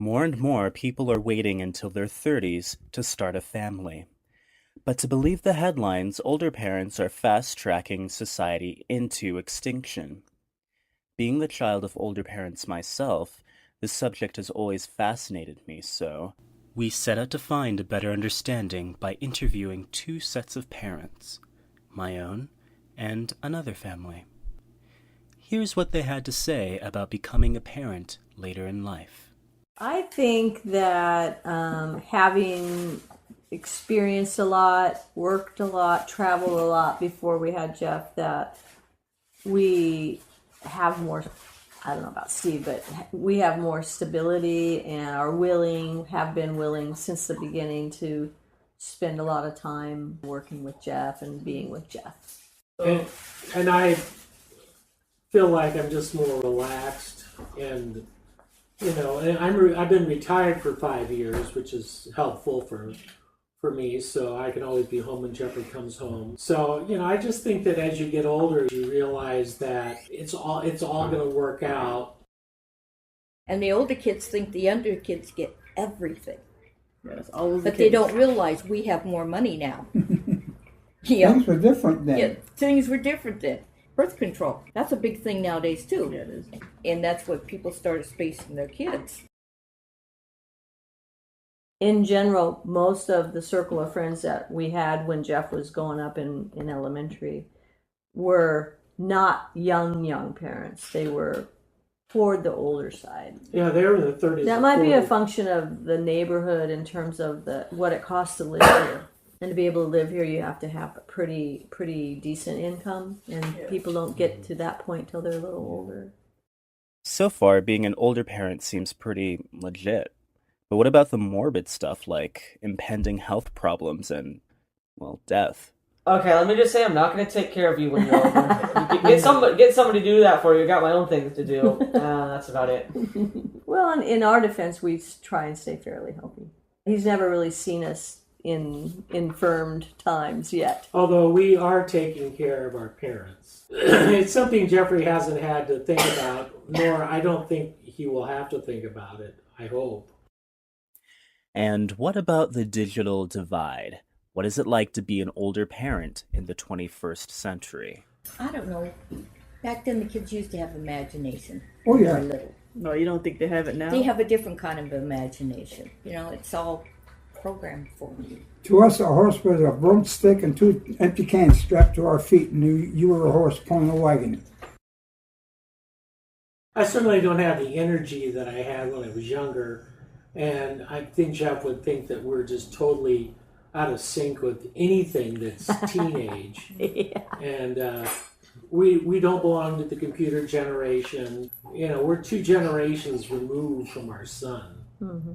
More and more people are waiting until their 30s to start a family. But to believe the headlines, older parents are fast-tracking society into extinction. Being the child of older parents myself, this subject has always fascinated me, so we set out to find a better understanding by interviewing two sets of parents, my own and another family. Here's what they had to say about becoming a parent later in life. I think that having experienced a lot, worked a lot, traveled a lot before we had Jeff, that we have more, I don't know about Steve, but we have more stability and have been willing since the beginning to spend a lot of time working with Jeff and being with Jeff. And I feel like I'm just more relaxed, and I've been retired for 5 years, which is helpful for me, so I can always be home when Jeffrey comes home. So I just think that as you get older, you realize that it's all going to work out. And the older kids think the younger kids get everything. Yes, all of the But kids. they don't realize we have more money now. Things were different then. Yeah, things were different then. Birth control, that's a big thing nowadays too. Yeah, it is. And that's what people started spacing their kids. In general, most of the circle of friends that we had when Jeff was going up in elementary were not young parents. They were toward the older side. Yeah, they were in the 30s. That and might be a 40s. function of the neighborhood in terms of what it costs to live here. And to be able to live here, you have to have a pretty decent income, and people don't get to that point till they're a little older. So far, being an older parent seems pretty legit. But what about the morbid stuff like impending health problems and, well, death? Okay, let me just say I'm not going to take care of you when you're older. Get somebody to do that for you. I got my own things to do. That's about it. Well, in our defense, we try and stay fairly healthy. He's never really seen us in infirmed times yet. Although we are taking care of our parents. It's something Jeffrey hasn't had to think about, nor I don't think he will have to think about it, I hope. And what about the digital divide? What is it like to be an older parent in the 21st century? I don't know. Back then the kids used to have imagination. Oh, yeah. When they were little. No, you don't think they have it now? They have a different kind of imagination. It's all programmed for you. To us, a horse was a broomstick and two empty cans strapped to our feet, and you were a horse pulling a wagon. I certainly don't have the energy that I had when I was younger, and I think Jeff would think that we're just totally out of sync with anything that's teenage. Yeah. And we don't belong to the computer generation. We're 2 generations removed from our son. Mm-hmm.